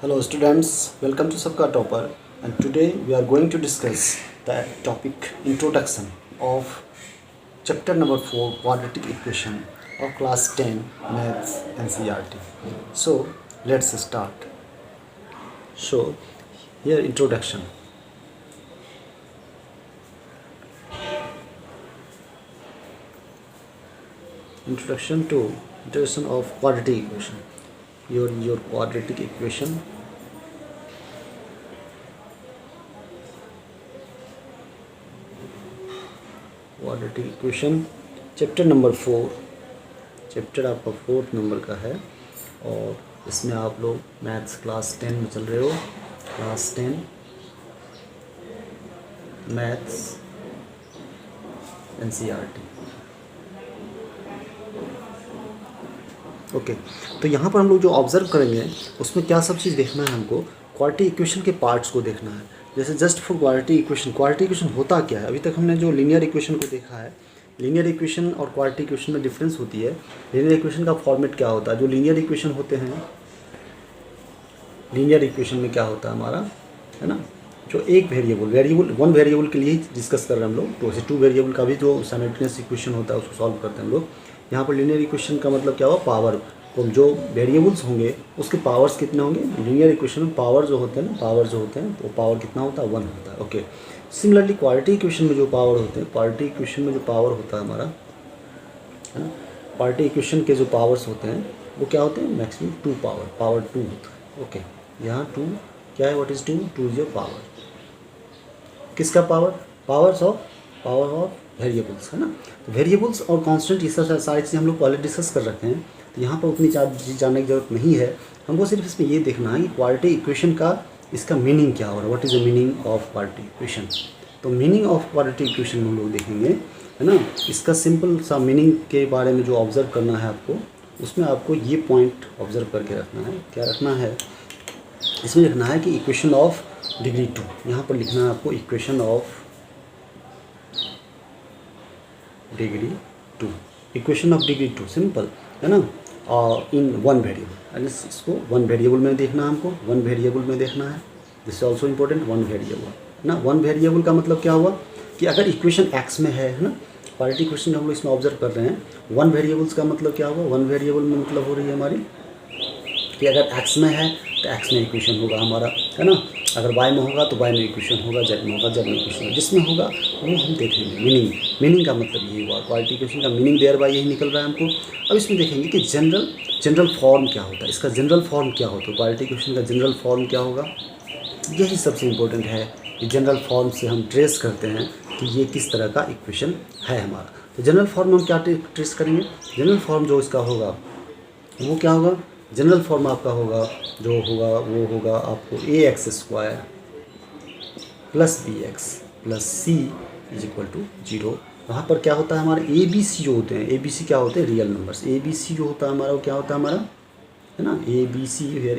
Hello students, welcome to Sabka Topper, and today we are going to discuss the topic introduction of chapter number 4 quadratic equation of class 10 maths NCERT. So let's start. So here introduction. Introduction of quadratic equation. Your quadratic equation. Quadratic equation chapter number 4, chapter आपका 4th number का है और इसमें आप लोग maths class 10 में चल रहे हो। Class 10 maths NCERT। ओके, तो यहाँ पर हम लोग जो ऑब्जर्व करेंगे उसमें क्या सब चीज़ देखना है हमको। क्वाड्रेटिक इक्वेशन के पार्ट्स को देखना है। जैसे जस्ट फॉर क्वाड्रेटिक इक्वेशन होता क्या है। अभी तक हमने जो लीनियर इक्वेशन को देखा है, लीनियर इक्वेशन और क्वाड्रेटिक इक्वेशन में डिफरेंस होती है। लीनियर इक्वेशन का फॉर्मेट क्या होता है, जो लीनियर इक्वेशन होते हैं, लीनियर इक्वेशन में क्या होता है हमारा, है ना, जो एक वन वेरिएबल के लिए ही डिस्कस कर रहे हैं हम लोग। तो ऐसे 2 वेरिएबल का भी जो साइमल्टेनियस इक्वेशन होता है उसको सॉल्व करते हैं हम लोग। यहाँ पर लीनियर इक्वेशन का मतलब क्या हुआ, पावर को जो वेरिएबल्स होंगे उसके पावर्स कितने होंगे। लीनियर इक्वेशन में पावर जो होते हैं वो पावर कितना होता है, 1 होता है। ओके, सिमिलरली क्वाड्रेटिक इक्वेशन में जो पावर होते हैं, क्वाड्रेटिक इक्वेशन में जो पावर होता है हमारा, है ना, क्वाड्रेटिक इक्वेशन के जो पावर्स होते हैं वो क्या होते हैं, मैक्सिमम 2 पावर 2 होता है। ओके, यहाँ 2 क्या है, what is 2 is your power. किसका पावर ऑफ वेरिएबल्स, है ना। तो वेरिएबल्स और कांस्टेंट ये सब सारी चीज़ हम लोग पहले डिस्कस कर रखे हैं, तो यहाँ पर उतनी चीज़ जानने की जरूरत नहीं है। हमको सिर्फ इसमें ये देखना है कि क्वाड्रेटिक इक्वेशन का इसका मीनिंग क्या हो रहा है, what is the meaning of quadratic equation. तो मीनिंग ऑफ क्वाड्रेटिक इक्वेशन हम लोग देखेंगे, है ना। इसका सिंपल सा मीनिंग के बारे में जो ऑब्जर्व करना है आपको, उसमें आपको ये पॉइंट ऑब्जर्व करके रखना है। क्या रखना है, इसमें लिखना है कि इक्वेशन ऑफ डिग्री 2, यहाँ पर लिखना है आपको equation of degree 2, equation of degree 2, simple, है ना, इन 1 वेरिएबल। एंड इसको 1 वेरिएबल में देखना है हमको, 1 वेरिएबल में देखना है। This is also important, 1 variable, है ना। 1 वेरिएबल का मतलब क्या हुआ कि अगर इक्वेशन एक्स में है ना, क्वाड्रेटिक इक्वेशन हम लोग इसमें ऑब्जर्व कर रहे हैं। 1 वेरिएबल्स का मतलब क्या हुआ, 1 वेरिएबल में मतलब हो रही है हमारी कि अगर एक्स में है तो एक्स में इक्वेशन होगा हमारा, है ना। अगर वाई में होगा तो वाई में इक्वेशन होगा, जेड में होगा जेड में इक्वेशन होगा, जिसमें होगा वो हम देखेंगे। मीनिंग का मतलब यही हुआ, क्वाड्रेटिक इक्वेशन का मीनिंग देयर बाय यही निकल रहा है हमको। अब इसमें देखेंगे कि जनरल फॉर्म क्या होता है, इसका जनरल फॉर्म क्या होता है, क्वाड्रेटिक इक्वेशन का जनरल फॉर्म क्या होगा, यही सबसे इम्पोर्टेंट है कि जनरल फॉर्म से हम ट्रेस करते हैं कि ये किस तरह का इक्वेशन है हमारा। तो जनरल फॉर्म में हम क्या ट्रेस करेंगे, जनरल फॉर्म जो इसका होगा वो क्या होगा, जनरल फॉर्म आपका होगा जो होगा वो होगा आपको ax² plus bx plus c is equal to 0। वहाँ पर क्या होता है हमारे ABC जो होते हैं, ABC क्या होते हैं, रियल नंबर्स। ABC जो होता है हमारा वो क्या होता है हमारा, है ना, ABC where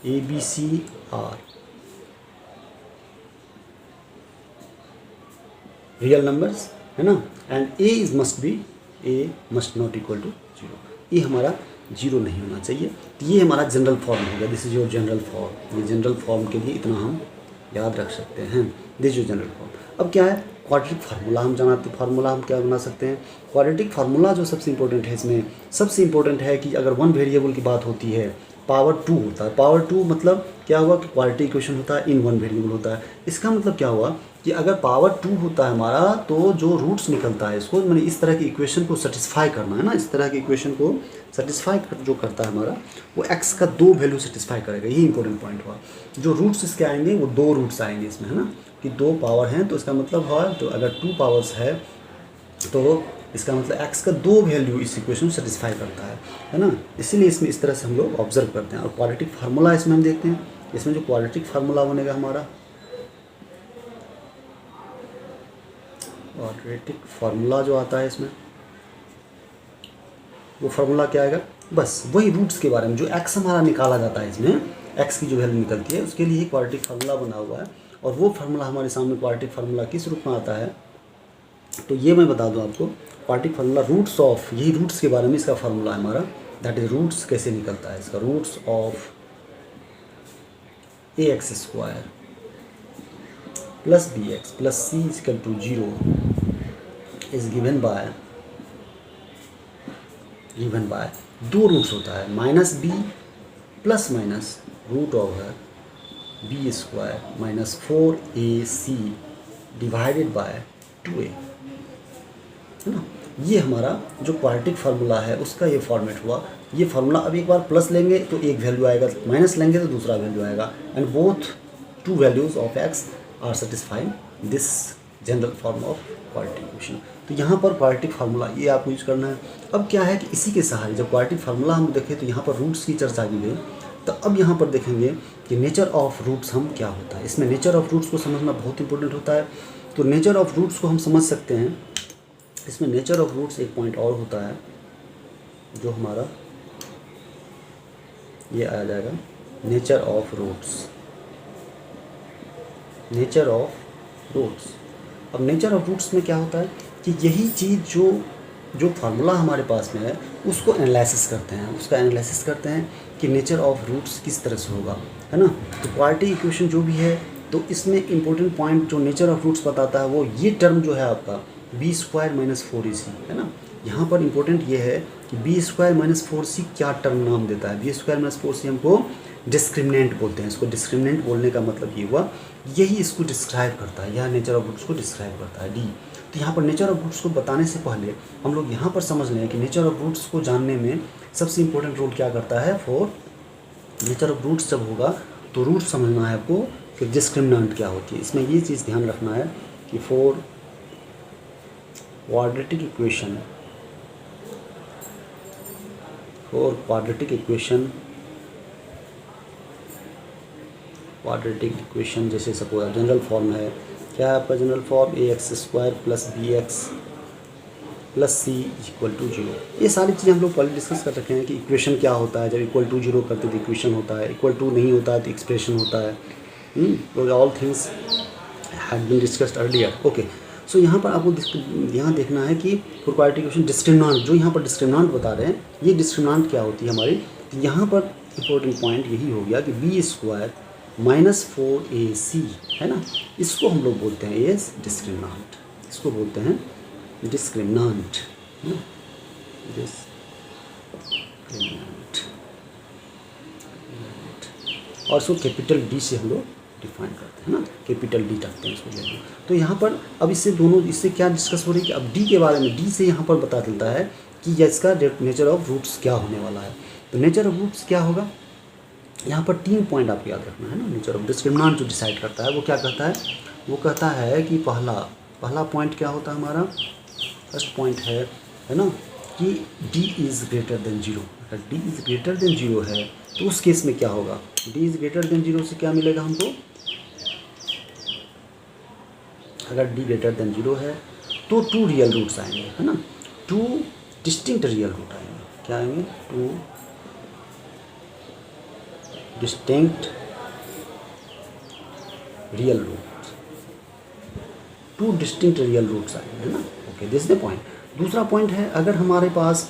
ABC are real numbers, है ना। And A must not equal to 0, ये हमारा 0 नहीं होना चाहिए। तो ये हमारा जनरल फॉर्म हो गया, this is your general form. ये जनरल फॉर्म के लिए इतना हम याद रख सकते हैं, दिस इज जनरल फॉर्म। अब क्या है क्वाड्रेटिक फार्मूला, हम जानते हैं फार्मूला हम क्या बना सकते हैं। क्वाड्रेटिक फार्मूला जो सबसे इंपॉर्टेंट है, इसमें सबसे इंपॉर्टेंट है कि अगर 1 वेरिएबल की बात होती है, पावर 2 होता है। पावर 2 मतलब क्या हुआ कि क्वाड्रेटिक इक्वेशन होता है, इन 1 वेरिएबल होता है। इसका मतलब क्या हुआ कि अगर पावर 2 होता है हमारा, तो जो रूट्स निकलता है इसको, मैंने इस तरह की इक्वेशन को सेटिस्फाई करना है ना, इस तरह की इक्वेशन को सेटिस्फाई जो करता है हमारा, वो x का 2 वैल्यू सेटिस्फाई करेगा। यही इंपॉर्टेंट पॉइंट हुआ। जो रूट्स इसके आएंगे वो 2 रूट्स आएंगे इसमें, है ना, कि 2 पावर हैं। तो इसका मतलब हुआ, तो अगर 2 पावर्स है तो इसका मतलब x का 2 वैल्यू इस इक्वेशन को सेटिस्फाई करता है ना। इसीलिए इसमें इस तरह से हम लोग ऑब्जर्व करते हैं। और क्वाड्रेटिक फार्मूला इसमें हम देखते हैं, इसमें जो क्वाड्रेटिक फार्मूला बनेगा हमारा, क्वाड्रेटिक फार्मूला जो आता है इसमें, वो फार्मूला क्या आएगा, बस वही रूट्स के बारे में, जो x हमारा निकाला जाता है इसमें, x की जो वैल्यू निकलती है उसके लिए क्वाड्रेटिक फार्मूला बना हुआ है। और वो फार्मूला हमारे सामने क्वाड्रेटिक फार्मूला किस रूप में आता है, तो ये मैं बता दूं आपको, क्वाड्रेटिक फार्मूला रूट्स ऑफ, यही रूट्स के बारे में इसका फार्मूला है हमारा। दैट इज रूट्स कैसे निकलता है इसका, roots of ax² plus bx plus c equal to 0 is given by दो रूट्स होता है minus B plus minus root over b² minus 4ac divided by 2a, है ना। ये हमारा जो क्वाड्रेटिक फार्मूला है उसका ये फॉर्मेट हुआ। ये फार्मूला अब एक बार प्लस लेंगे तो एक वैल्यू आएगा, माइनस लेंगे तो दूसरा वैल्यू आएगा, and both two values of x are satisfying this general form of quadratic equation. तो यहाँ पर क्वाड्रेटिक फार्मूला ये आपको यूज करना है। अब क्या है कि इसी के सहारे जब क्वाड्रेटिक फार्मूला हम देखें तो यहाँ पर रूट्स की चर्चा की गई, तो अब यहाँ पर देखेंगे कि नेचर ऑफ रूट्स हम क्या होता है। इसमें नेचर ऑफ रूट्स को समझना बहुत इंपॉर्टेंट होता है। तो नेचर ऑफ रूट्स को हम समझ सकते हैं। इसमें नेचर ऑफ रूट्स एक पॉइंट और होता है जो हमारा ये आ जाएगा, nature of roots, nature of roots. अब नेचर ऑफ रूट्स में क्या होता है कि यही चीज़ जो फार्मूला हमारे पास में है उसको एनालिसिस करते हैं, उसका एनालिसिस करते हैं कि नेचर ऑफ रूट्स किस तरह से होगा, है ना। तो क्वाड्रेटिक इक्वेशन जो भी है तो इसमें इंपॉर्टेंट पॉइंट जो नेचर ऑफ रूट्स बताता है वो ये टर्म जो है आपका b² माइनस 4ac, है ना। यहाँ पर इंपॉर्टेंट ये है कि b² माइनस 4c क्या टर्म नाम देता है। b² माइनस 4c हमको डिस्क्रिमिनेंट बोलते हैं। इसको डिस्क्रिमिनेंट बोलने का मतलब ये हुआ, यही इसको डिस्क्राइब करता है, यह नेचर ऑफ रूट्स को डिस्क्राइब करता है, डी। तो यहाँ पर नेचर ऑफ रूट्स को बताने से पहले हम लोग यहाँ पर समझ लें कि नेचर ऑफ रूट्स को जानने में सबसे इंपॉर्टेंट रोल क्या करता है। फॉर नेचर ऑफ रूट्स जब होगा तो रूट समझना है आपको कि डिस्क्रिमिनेंट क्या होती है। इसमें ये चीज़ ध्यान रखना है कि for quadratic equation, quadratic equation जैसे सपोज जनरल फॉर्म है, क्या है आपका general form ax² plus bx plus c equal to 0। ये सारी चीज़ें हम लोग पहले डिस्कस कर रखे हैं कि इक्वेशन क्या होता है। जब इक्वल टू 0 करते तो इक्वेशन होता है, इक्वल टू नहीं होता है तो एक्सप्रेशन होता है। तो all things had been discussed earlier. Okay, so यहाँ पर आपको यहाँ देखना है कि क्वाड्रेटिक इक्वेशन डिस्क्रिमिनेंट, जो यहाँ पर डिस्क्रिमिनेंट बता रहे हैं ये डिस्क्रिमिनेंट क्या होती है हमारी। तो यहाँ पर इंपॉर्टेंट पॉइंट यही हो गया कि b² माइनस 4ac, है ना, इसको हम लोग बोलते हैं एज डिस्क्रिमिनेंट, इसको बोलते हैं डिस्क्रिमिनेंट, है ना, डिस्क्रिमिनेंट। और इसको कैपिटल D से हम लोग डिफाइन करते हैं ना, कैपिटल D रखते हैं इसको वैल्यू। तो यहाँ पर अब इससे क्या डिस्कस हो रही है कि अब D के बारे में, D से यहाँ पर पता चलता है कि इसका नेचर ऑफ रूट्स क्या होने वाला है। तो नेचर ऑफ रूट्स क्या होगा, यहाँ पर 3 पॉइंट आपको याद रखना है ना। नेचर ऑफ डिस्क्रिमिनेंट जो डिसाइड करता है वो क्या करता है, वो कहता है कि पहला पॉइंट क्या होता है हमारा, फर्स्ट पॉइंट है ना, कि d इज़ ग्रेटर देन 0। अगर d इज़ ग्रेटर देन 0 है तो उस केस में क्या होगा, d इज़ ग्रेटर देन 0 से क्या मिलेगा हमको, अगर d ग्रेटर देन 0 है तो 2 रियल रूट्स आएंगे, है ना, 2 डिस्टिंक्ट रियल रूट आएंगे। क्या आएंगे, 2 distinct real roots, 2 distinct real roots आएंगे, है ना। Okay, this the point. दूसरा पॉइंट है अगर हमारे पास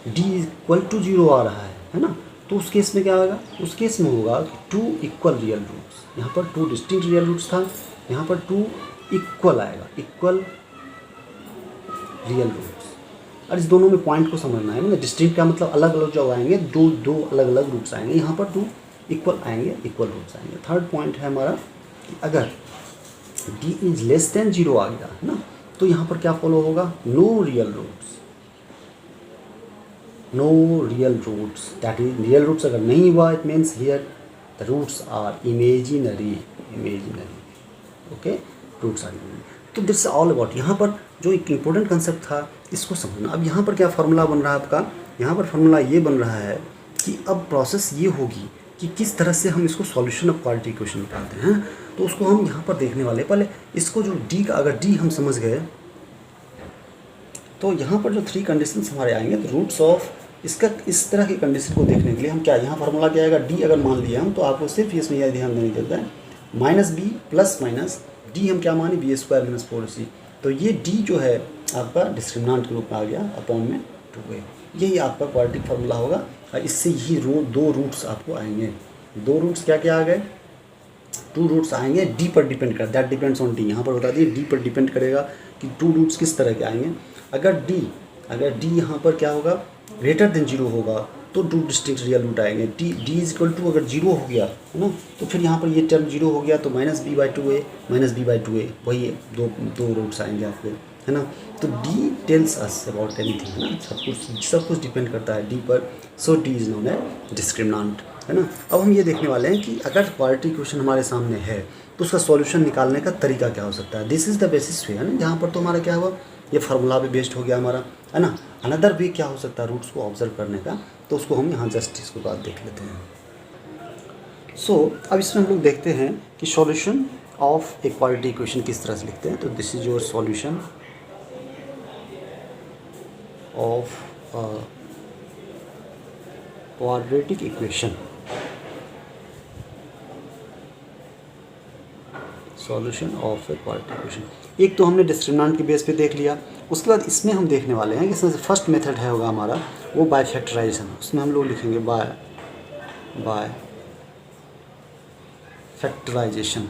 d इक्वल टू 0 आ रहा है ना, तो उस केस में क्या होगा, उस केस में होगा कि 2 इक्वल रियल रूट्स। यहाँ पर 2 डिस्टिंक्ट रियल रूट्स था, यहाँ पर 2 इक्वल आएगा, इक्वल रियल रूट्स। और इस दोनों में पॉइंट को समझना है ना, डिस्टिंक्ट का मतलब अलग अलग जो आएंगे, दो अलग अलग रूट्स आएंगे, यहाँ पर 2 इक्वल आएंगे, इक्वल रूट्स आएंगे। थर्ड पॉइंट है हमारा कि अगर d इज लेस देन 0 आ गया है ना, तो यहाँ पर क्या फॉलो होगा, no real roots, no real roots. That is real roots अगर नहीं हुआ it means here the roots are imaginary. Okay, roots are imaginary. तो दिस ऑल अबाउट, यहाँ पर जो एक इम्पोर्टेंट कंसेप्ट था इसको समझना। अब यहाँ पर क्या फार्मूला बन रहा है आपका, यहाँ पर फार्मूला ये बन रहा है कि अब प्रोसेस ये होगी कि किस तरह से हम इसको सॉल्यूशन ऑफ क्वाड्रेटिक इक्वेशन निकालते हैं। तो उसको हम यहाँ पर देखने वाले। पहले इसको जो d का, अगर d हम समझ गए तो यहाँ पर जो 3 कंडीशंस हमारे आएंगे, तो रूट्स ऑफ इसका, इस तरह की कंडीशन को देखने के लिए हम क्या, यहाँ फार्मूला क्या आएगा, d अगर मान लिया हम, तो आपको सिर्फ इसमें यह ध्यान देने देता है minus b plus minus d हम क्या माने, b² माइनस 4c। तो ये d जो है आपका डिस्क्रिमिनेंट के रूप में आ गया अपॉन में 2a। यही आपका क्वाड्रेटिक फार्मूला होगा। इससे ही दो रूट्स आपको आएंगे। दो रूट्स क्या क्या आ गए, 2 रूट्स आएंगे, डी पर डिपेंड कर, दैट डिपेंड्स ऑन डी। यहाँ पर बता दिए डी पर डिपेंड करेगा कि 2 रूट्स किस तरह के आएंगे। अगर डी यहाँ पर क्या होगा, ग्रेटर देन 0 होगा तो 2 डिस्टिंक्ट रियल रूट आएंगे। डी इक्वल टू अगर 0 हो गया है ना, तो फिर यहाँ पर ये टर्म 0 हो गया तो -b/2a -b/2a, वही दो रूट्स आएंगे आपके, है ना। तो D tells us about anything, है ना, सब कुछ डिपेंड करता है डी पर। So D is known as discriminant, है ना। अब हम ये देखने वाले हैं कि अगर क्वाड्रेटिक इक्वेशन हमारे सामने है तो उसका सॉल्यूशन निकालने का तरीका क्या हो सकता है। दिस इज़ द बेसिस वे, है ना। जहाँ पर तो हमारा क्या हुआ, ये फार्मूला पे बेस्ड हो गया हमारा, है ना। अनदर वे क्या हो सकता है रूट्स को ऑब्जर्व करने का, तो उसको हम यहाँ जस्ट इसके बाद देख लेते हैं। सो अब इसमें हम लोग देखते हैं कि solution of a quadratic equation किस तरह से लिखते हैं। तो this is your solution of quadratic equation, solution of a quadratic equation. एक तो हमने डिस्क्रिमिनेंट के बेस पे देख लिया, उसके बाद इसमें हम देखने वाले हैं कि इसमें से फर्स्ट मेथड है होगा हमारा वो बाय फैक्टराइजेशन। उसमें हम लोग लिखेंगे बाय फैक्टराइजेशन।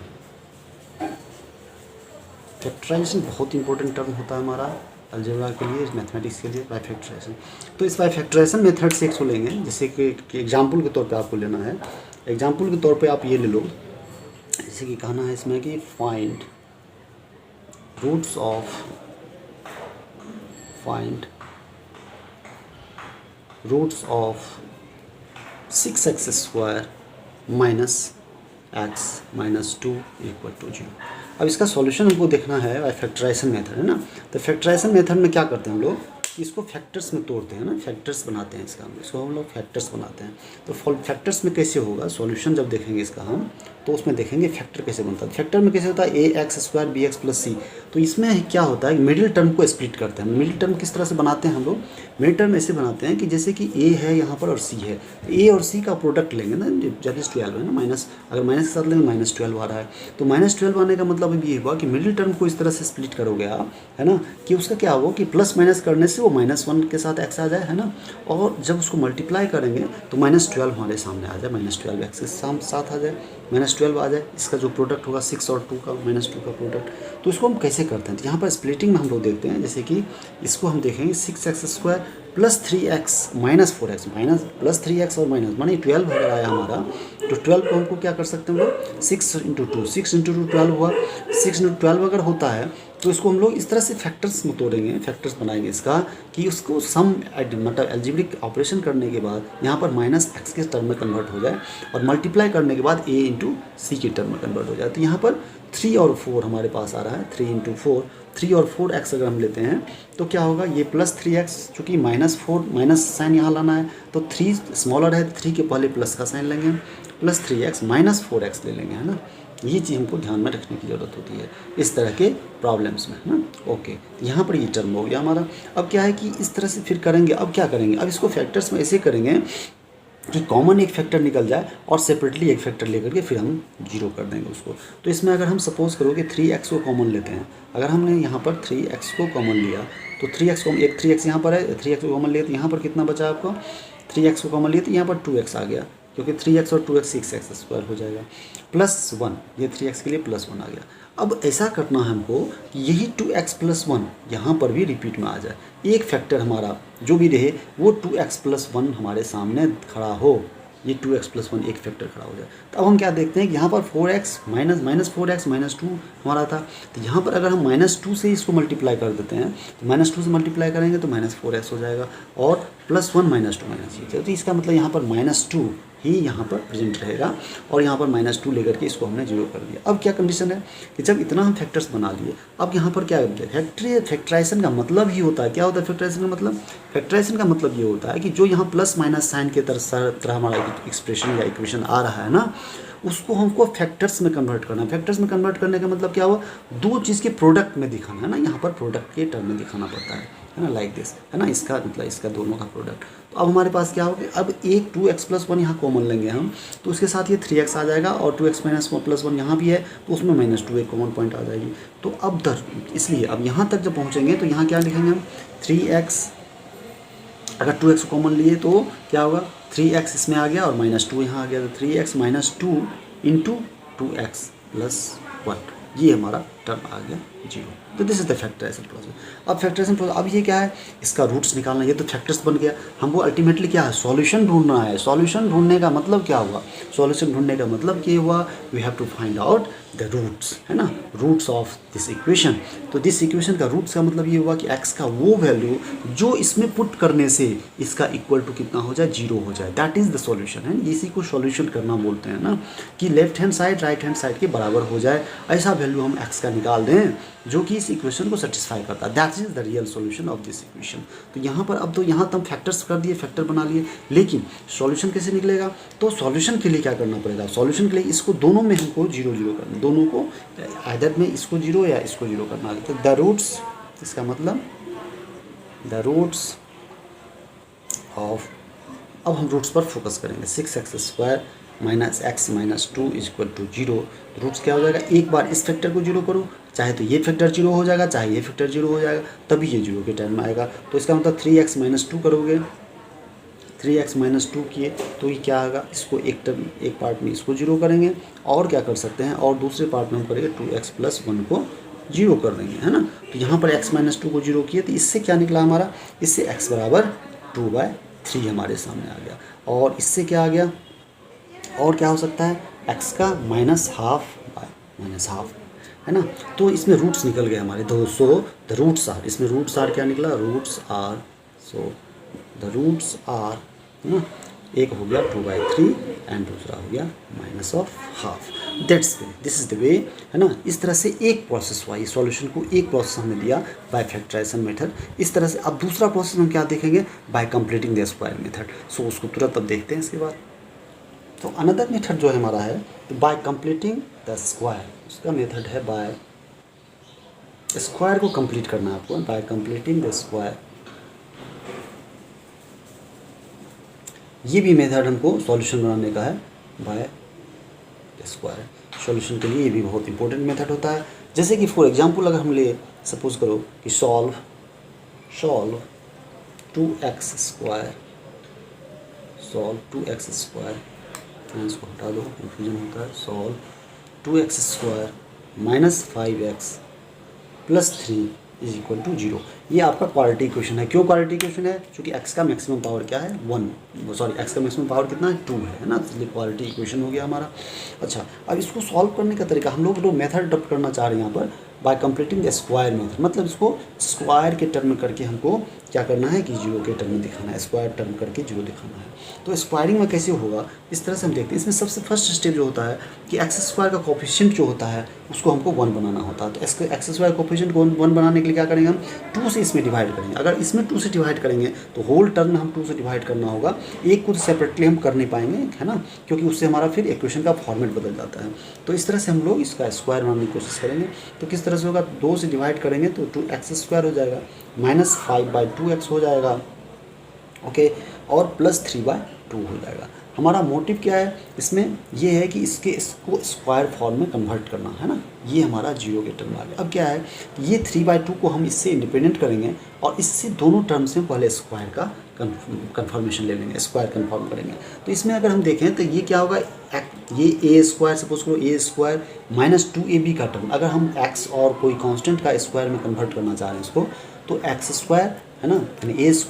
फैक्टराइजेशन बहुत इंपॉर्टेंट टर्म होता है हमारा अलजेब्रा के लिए, मैथमेटिक्स के लिए, बाय फैक्टराइजेशन। तो इस बाय फैक्टराइजेशन मेथड से एक सो लेंगे, जैसे कि एग्जाम्पल के तौर पे आपको लेना है। एग्जाम्पल के तौर पे आप ये ले लो, जैसे कि कहना है इसमें कि find roots of 6x² - x - 2 = 0। अब इसका सॉल्यूशन हमको देखना है बाय फैक्टराइजेशन मेथड, है ना। तो फैक्टराइजेशन मेथड में क्या करते हैं हम लोग, इसको फैक्टर्स में तोड़ते हैं ना, फैक्टर्स बनाते हैं इसको हम लोग फैक्टर्स बनाते हैं। तो फैक्टर्स में कैसे होगा सॉल्यूशन, जब देखेंगे इसका हम तो उसमें देखेंगे फैक्टर कैसे बनता है। फैक्टर में कैसे होता है, ax² bx + c। तो इसमें क्या होता है, मिडिल टर्म को स्प्लिट करते हैं। मिडिल टर्म किस तरह से बनाते हैं हम लोग, मिडिल टर्म ऐसे बनाते हैं कि जैसे कि a है यहाँ पर और c है, तो a और c का प्रोडक्ट लेंगे ना, जब 12 है ना, माइनस अगर माइनस के साथ लेंगे -12 आ रहा है, तो -12 आने का मतलब अभी ये हुआ कि मिडिल टर्म को इस तरह से स्प्लिट करोगे आप, है ना, कि उसका क्या होगा कि प्लस माइनस करने से वो -1 के साथ x आ जाए, है ना। और जब उसको मल्टीप्लाई करेंगे तो -12 हमारे सामने आ जाए, -12 x के साथ आ जाए, -12 आ जाए। इसका जो प्रोडक्ट होगा 6 और 2 का, -2 का प्रोडक्ट। तो इसको हम कैसे करते हैं, तो यहाँ पर स्प्लिटिंग में हम लोग देखते हैं, जैसे कि इसको हम देखेंगे 6x² + 3x - 4x, plus 3x और माइनस माने 12 अगर आया हमारा, तो 12 को हमको क्या कर सकते हैं हम लोग 6 × 2, 6 × 2 12 हुआ। 6 × 12 अगर होता है तो इसको हम लोग इस तरह से फैक्टर्स में तोड़ेंगे, फैक्टर्स बनाएंगे इसका, कि उसको सम मतलब एल्जेब्रिक ऑपरेशन करने के बाद यहाँ पर -x के टर्म में कन्वर्ट हो जाए और मल्टीप्लाई करने के बाद a × c के टर्म में कन्वर्ट हो जाए। तो यहाँ पर 3 और 4 हमारे पास आ रहा है, 3 × 4, 3 और 4x अगर हम लेते हैं तो क्या होगा, ये +3x, चूँकि -4 माइनस साइन यहाँ लाना है तो 3 स्मॉलर है, 3 के पहले प्लस का साइन लेंगे, +3x - 4x ले लेंगे, है ना। ये चीज़ हमको ध्यान में रखने की ज़रूरत होती है इस तरह के प्रॉब्लम्स में, है ना। ओके, यहाँ पर ये टर्म हो गया हमारा। अब क्या है कि इस तरह से फिर करेंगे, अब क्या करेंगे, अब इसको फैक्टर्स में ऐसे करेंगे कि कॉमन एक फैक्टर निकल जाए और सेपरेटली एक फैक्टर लेकर के फिर हम 0 कर देंगे उसको। तो इसमें अगर हम सपोज़ करो कि 3x को कॉमन लेते हैं, अगर हमने यहाँ पर 3x को कॉमन लिया तो 3x को एक 3x यहाँ पर है, 3x को कॉमन लिया तो यहाँ पर कितना बचा आपको, 3x को कॉमन लिया तो यहाँ पर 2x आ गया, क्योंकि 3x और 2x 6x² हो जाएगा, +1, ये 3x के लिए +1 आ गया। अब ऐसा करना है हमको कि यही 2x + 1 यहाँ पर भी रिपीट में आ जाए, एक फैक्टर हमारा जो भी रहे वो 2x + 1 हमारे सामने खड़ा हो, ये 2x + 1 एक फैक्टर खड़ा हो जाए। तो अब हम क्या देखते हैं कि यहाँ पर 4x -4x -2 हमारा था, तो यहाँ पर अगर हम -2 से इसको मल्टीप्लाई कर देते हैं तो -2 से मल्टीप्लाई करेंगे तो -4x हो जाएगा और +1 -2 -2, तो इसका मतलब यहाँ पर -2 ही यहाँ पर प्रेजेंट रहेगा और यहाँ पर -2 लेकर के इसको हमने 0 कर दिया। अब क्या कंडीशन है कि जब इतना हम फैक्टर्स बना लिए, अब यहाँ पर क्या फैक्टराइजेशन का मतलब ही होता है, क्या होता है फैक्टराइजेशन का मतलब, फैक्टराइजेशन का मतलब ये होता है कि जो यहाँ प्लस माइनस साइन के तरह हमारा एक्सप्रेशन या इक्वेशन आ रहा है ना, उसको हमको फैक्टर्स में कन्वर्ट करना है। फैक्टर्स में कन्वर्ट करने का मतलब क्या हुआ, दो चीज़ के प्रोडक्ट में दिखाना है ना, यहाँ पर प्रोडक्ट के टर्म में दिखाना पड़ता है ना, लाइक दिस, है ना, इसका मतलब इसका दोनों का प्रोडक्ट। तो अब हमारे पास क्या होगा, अब एक 2x + 1 यहाँ कॉमन लेंगे हम, तो उसके साथ ये 3x आ जाएगा और 2x - 1 यहाँ भी है तो उसमें -2 एक कॉमन पॉइंट आ जाएगी। तो अब इसलिए अब यहाँ तक जब पहुँचेंगे तो यहाँ क्या लिखेंगे हम, 3x अगर 2x को कॉमन लिए तो क्या होगा, 3x इसमें आ गया और -2 यहाँ आ गया, तो 3x - 2 इंटू 2x प्लस 1, ये हमारा टर्म आ गया 0। तो this is the factorisation process. अब फैक्टराइजेशन प्रोसेस, अब ये क्या है, इसका रूट्स निकालना, ये तो फैक्टर्स बन गया। हमको अल्टीमेटली क्या है, सॉल्यूशन ढूंढना है। सॉल्यूशन ढूंढने का मतलब क्या हुआ, सॉल्यूशन ढूंढने का मतलब ये हुआ we have to find out the roots, है ना, रूट्स ऑफ दिस इक्वेशन। तो दिस इक्वेशन का रूट्स का मतलब ये हुआ कि x का वो वैल्यू जो इसमें पुट करने से इसका इक्वल टू कितना हो जाए, 0 हो जाए, दैट इज़ द सॉल्यूशन है। इसी को सॉल्यूशन करना बोलते हैं ना, कि left hand side right hand side के बराबर हो जाए, ऐसा वैल्यू हम x का निकाल दें जो कि इस इक्वेशन को सेटिस्फाई करता है, that is the real solution of this equation. तो यहाँ पर अब तो यहाँ तो हम फैक्टर्स कर दिए, फैक्टर बना लिए, लेकिन सॉल्यूशन कैसे निकलेगा, तो सॉल्यूशन के लिए क्या करना पड़ेगा, सॉल्यूशन के लिए इसको दोनों में हमको 0 0 करना, दोनों को आइदर में इसको 0 या इसको 0 करना है। तो द रूट्स, इसका मतलब द रूट्स ऑफ, अब हम रूट्स पर फोकस करेंगे। 6x² -x - 2 = 0। रूट्स क्या हो जाएगा, एक बार इस फैक्टर को 0 करो, चाहे तो ये फैक्टर 0 हो जाएगा, चाहे ये फैक्टर 0 हो जाएगा, तभी ये 0 के टर्म में आएगा। तो इसका मतलब 3x - 2 करोगे, 3x - 2 किए तो ये क्या आएगा, इसको एक टर्म, एक पार्ट में इसको 0 करेंगे, और क्या कर सकते हैं, और दूसरे पार्ट में हम करेंगे 2x + 1 को 0 कर देंगे, है ना। तो यहाँ पर x - 2 को 0 किए, तो इससे क्या निकला हमारा, इससे x = 2/3 हमारे सामने आ गया। और इससे क्या आ गया, और क्या हो सकता है, x का -12/-12, है ना। तो इसमें रूट्स निकल गए हमारे 200, द रूट्स आर, इसमें रूट्स आर क्या निकला, roots are, so the roots are, है ना, एक हो गया 2/3 एंड दूसरा हो गया -12। That's way, this is the way, है ना। इस तरह से एक प्रोसेस हुआ, ये सॉल्यूशन को एक प्रोसेस हमने दिया बाय फैक्टराइजेशन मेथड। इस तरह से अब दूसरा प्रोसेस हम क्या देखेंगे, by completing the square method. So उसको तुरंत अब देखते हैं इसके बाद। तो अनदर मेथड जो हमारा है बाय कंप्लीटिंग द स्क्वायर, उसका मेथड है बाय स्क्वायर को कंप्लीट करना है आपको, बाय कंप्लीटिंग द स्क्वायर। ये भी मेथड हमको सॉल्यूशन बनाने का है बाय स्क्वायर। सॉल्यूशन के लिए ये भी बहुत इंपॉर्टेंट मेथड होता है। जैसे कि फॉर एग्जांपल अगर हम ले सपोज करो कि सॉल्व 2x², सॉल्व 2x², इसको हटा दो, कन्फ्यूजन होता है। Solve 2x² - 5x + 3 = 0। ये आपका क्वालिटी इक्वेशन है। क्यों क्वालिटी इक्वेशन है, क्योंकि x का मैक्सिमम पावर क्या है, 1, सॉरी x का मैक्सिमम पावर कितना है, 2 है ना, इसलिए क्वालिटी इक्वेशन हो गया हमारा। अच्छा, अब इसको सॉल्व करने का तरीका, हम लोग जो मेथड अडॉप्ट करना चाह रहे हैं यहाँ पर bye completing the square method, मतलब इसको स्क्वायर के टर्म में करके हमको क्या करना है कि 0 के टर्म में दिखाना है, स्क्वायर टर्म करके 0 दिखाना है। तो स्क्वायरिंग में कैसे होगा, इस तरह से हम देखते हैं। इसमें सबसे फर्स्ट स्टेप जो होता है कि x² का कोफिशिएंट जो होता है उसको हमको 1 बनाना होता है। तो x² कोफिशिएंट को 1 बनाने के लिए क्या करेंगे, हम 2 से इसमें डिवाइड करेंगे। अगर इसमें 2 से डिवाइड करेंगे तो होल टर्म में हम 2 से डिवाइड करना होगा, एक को सेपरेटली हम कर नहीं पाएंगे, है ना, क्योंकि उससे हमारा फिर इक्वेशन का फॉर्मेट बदल जाता है। तो इस तरह से हम लोग इसका स्क्वायर बनाने की कोशिश करेंगे। तो किस तरह से होगा, 2 से डिवाइड करेंगे तो 2x² हो जाएगा, -5/2x हो जाएगा, ओके, और +3/2 हो जाएगा। हमारा मोटिव क्या है इसमें, ये है कि इसको स्क्वायर फॉर्म में कन्वर्ट करना, है ना। ये हमारा 0 के टर्म आ गया। अब क्या है, ये 3/2 को हम इससे इंडिपेंडेंट करेंगे और इससे दोनों टर्म से पहले स्क्वायर का कन्फर्मेशन ले लेंगे, स्क्वायर कन्फर्म करेंगे। तो इसमें अगर हम देखें तो ये क्या होगा, ये a² सपोज करो a² - 2ab का टर्म, अगर हम x और कोई कांस्टेंट का स्क्वायर में कन्वर्ट करना चाह रहे हैं इसको, तो x², है ना, यानी a² -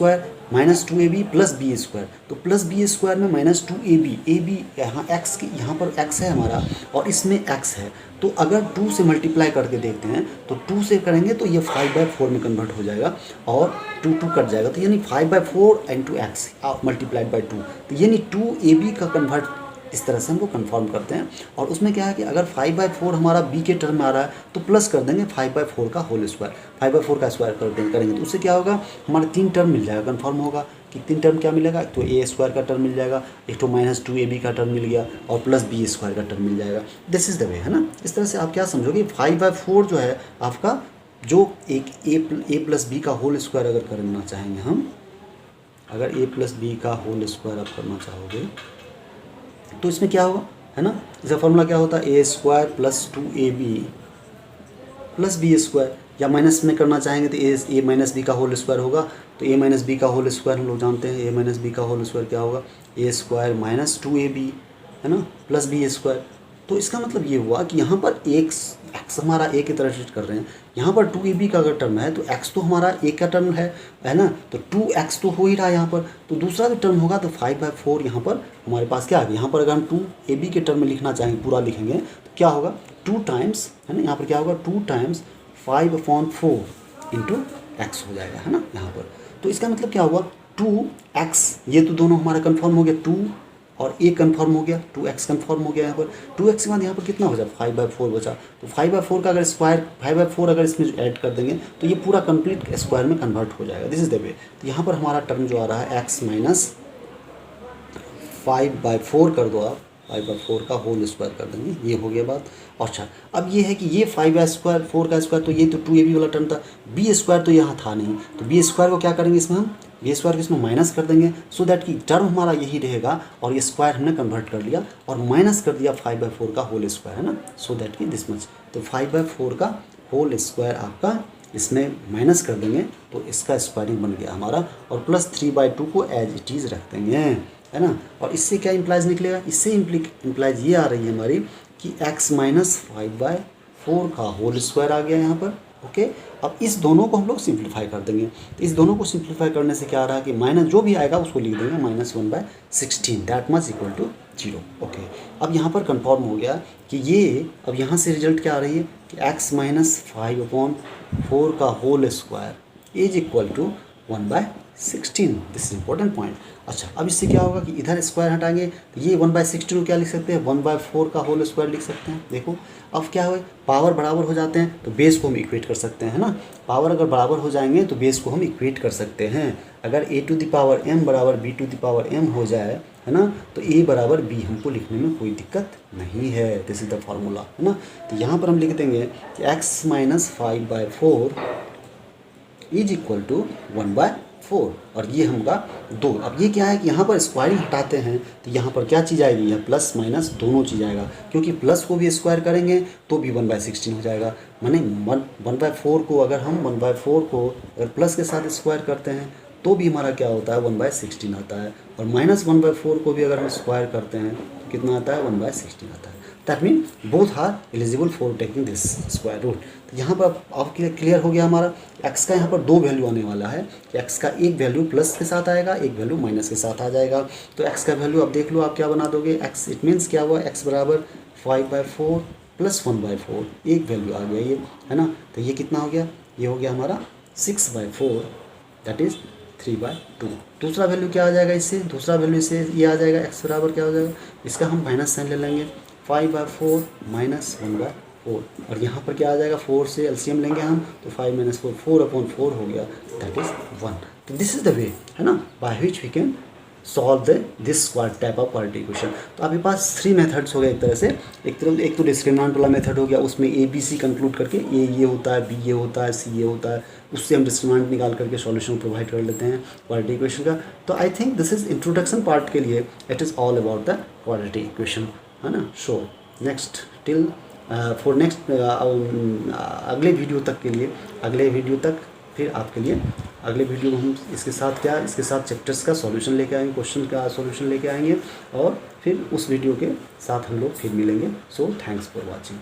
2ab + b²। तो +b² में -2ab, ab यहाँ x की, यहाँ पर x है हमारा और इसमें x है। तो अगर 2 से मल्टीप्लाई करके देखते हैं तो 2 से करेंगे तो ये 5/4 में कन्वर्ट हो जाएगा और 2 कट जाएगा, तो यानी 5/4 × x × 2, तो यानी 2ab का कन्वर्ट इस तरह से हमको कंफर्म करते हैं। और उसमें क्या है कि अगर 5/4 हमारा b के टर्म में आ रहा है तो प्लस कर देंगे 5/4 का होल स्क्वायर, 5/4 का स्क्वायर कर देंगे, करेंगे तो उससे क्या होगा, हमारा 3 टर्म मिल जाएगा, कंफर्म होगा कि 3 टर्म क्या मिलेगा, तो a² का टर्म मिल जाएगा, एक तो -2ab का टर्म मिल गया और +b² का टर्म मिल जाएगा। दिस इज़ द वे, है ना। इस तरह से आप क्या समझोगे, 5/4 जो है आपका, जो एक a + b का होल स्क्वायर अगर करना चाहेंगे हम, अगर a + b का होल स्क्वायर आप करना चाहोगे तो इसमें क्या होगा, है ना, इसका फॉर्मूला क्या होता है, a² + 2ab + b²। या माइनस में करना चाहेंगे तो ए माइनस बी का होल स्क्वायर होगा। तो ए माइनस बी का होल स्क्वायर हम लोग जानते हैं, ए माइनस बी का होल स्क्वायर क्या होगा, ए स्क्वायर माइनस 2ab है ना प्लस बी स्क्वायर। तो इसका मतलब ये हुआ कि यहाँ पर एक्स हमारा ए की तरह ट्रीट कर रहे हैं, यहाँ पर 2ab का अगर टर्म है तो एक्स तो हमारा ए का टर्म है ना, तो 2x तो हो ही रहा है यहाँ पर। तो दूसरा जो टर्म होगा तो 5/4 यहाँ पर हमारे पास क्या आ गया, यहाँ पर अगर हम 2ab के टर्म में लिखना चाहेंगे पूरा लिखेंगे तो क्या होगा 2 टाइम्स है ना, यहाँ पर क्या होगा 2 टाइम्स 5/4 इंटू एक्स हो जाएगा है ना यहाँ पर। तो इसका मतलब क्या हुआ 2x, ये तो दोनों हमारा कन्फर्म हो गया, 2 और ए कन्फर्म हो गया, 2x कन्फर्म हो गया यहाँ पर। 2x के बाद यहाँ पर कितना हो जाए 5/4 बचा। तो 5/4 का अगर स्क्वायर 5/4 अगर इसमें ऐड कर देंगे तो ये पूरा कंप्लीट स्क्वायर में कन्वर्ट हो जाएगा। This is the way. तो यहाँ पर हमारा टर्म जो आ रहा है x माइनस 5/4 कर दो आप, 5/4 का होल स्क्वायर कर देंगे, ये हो गया बात। और अच्छा अब ये है कि ये 5/4 का स्क्वायर, तो ये तो 2ab वाला टर्म था, बी स्क्वायर तो यहाँ था नहीं, तो बी स्क्वायर को क्या करेंगे इसमें हम बी स्क्वायर को इसमें माइनस कर देंगे, सो दैट कि टर्म हमारा यही रहेगा और ये स्क्वायर हमने कन्वर्ट कर लिया और माइनस कर दिया 5/4 का होल स्क्वायर है ना, सो दैट कि दिस मच। तो 5/4 का होल स्क्वायर आपका इसमें माइनस कर देंगे तो इसका स्क्वायरिंग बन गया हमारा, और प्लस 3/2 को एज इट इज़ रख देंगे है ना। और इससे क्या इम्प्लाइज निकलेगा, इससे इम्प्लाइज ये आ रही है हमारी कि x माइनस 5/4 का होल स्क्वायर आ गया यहाँ पर। ओके, अब इस दोनों को हम लोग सिंप्लीफाई कर देंगे, तो इस दोनों को सिंप्लीफाई करने से क्या आ रहा है कि माइनस जो भी आएगा उसको लिख देंगे -1/16 that much equal to 0। Okay, अब यहाँ पर कंफर्म हो गया कि ये अब यहाँ से रिजल्ट क्या आ रही है कि x माइनस 5/4 का whole square is equal to 1/16। This is important point. अच्छा अब इससे क्या होगा कि इधर स्क्वायर हटाएंगे तो ये 1/16 को क्या लिख सकते हैं 1/4 का होल स्क्वायर लिख सकते हैं। देखो अब क्या हुआ, पावर बराबर हो जाते हैं तो बेस को हम इक्वेट कर सकते हैं ना, पावर अगर बराबर हो जाएंगे तो बेस को हम इक्वेट कर सकते हैं। अगर a to the power m बराबर b to the power m हो जाए है ना, तो a बराबर b हमको लिखने में कोई दिक्कत नहीं है। दिस इज द फार्मूला है ना। तो यहाँ पर हम लिख देंगे कि x minus 5/4 is equal to 1/4 और ये होगा 2। अब ये क्या है कि यहाँ पर स्क्वायरिंग हटाते हैं तो यहाँ पर क्या चीज़ आएगी, यह प्लस माइनस दोनों चीज़ आएगा, क्योंकि प्लस को भी स्क्वायर करेंगे तो भी 1/16 हो जाएगा। माने 1/4 को अगर हम 1/4 को अगर प्लस के साथ स्क्वायर करते हैं तो भी हमारा क्या होता है 1/16 आता है, और माइनस 1/4 को भी अगर हम स्क्वायर करते हैं तो कितना आता है 1/16 आता है। That mean both are eligible for taking this square root. तो यहाँ पर अब क्लियर हो गया हमारा x का यहाँ पर 2 वैल्यू आने वाला है कि x का एक वैल्यू प्लस के साथ आएगा, एक वैल्यू माइनस के साथ आ जाएगा। तो x का वैल्यू अब देख लो आप क्या बना दोगे, x इट मीन्स क्या हुआ x बराबर 5/4 प्लस 1/4, एक वैल्यू आ गया ये है ना। तो ये कितना हो गया, ये हो गया हमारा 6/4 दैट इज़ 3/2। दूसरा वैल्यू क्या आ जाएगा इससे, दूसरा वैल्यू इससे ये आ जाएगा x बराबर क्या हो जाएगा, इसका हम माइनस साइन ले लेंगे 5/4 माइनस 1/4, और यहाँ पर क्या आ जाएगा 4 से एलसीएम लेंगे हम तो 5 - 4 4/4 हो गया दैट इज़ 1। तो दिस इज़ द वे है ना by which we can solve this type of quadratic equation. तो आपके पास 3 मेथड्स हो गए एक तरह से, एक तो डिस्क्रिमिनेंट वाला मेथड हो गया, उसमें ABC कंक्लूड करके A ये होता है, B ये होता है, C ये होता है, उससे हम डिस्क्रिमिनेंट निकाल करके सॉल्यूशन प्रोवाइड कर लेते हैं क्वाड्रेटिक इक्वेशन का। तो I think this is introduction part के लिए it is all about the quadratic equation है ना। So next till for next अगले वीडियो तक के लिए, अगले वीडियो तक फिर आपके लिए अगले वीडियो में हम इसके साथ चैप्टर्स का सॉल्यूशन लेके आएंगे, क्वेश्चन का सॉल्यूशन लेके आएंगे, और फिर उस वीडियो के साथ हम लोग फिर मिलेंगे। So thanks for watching.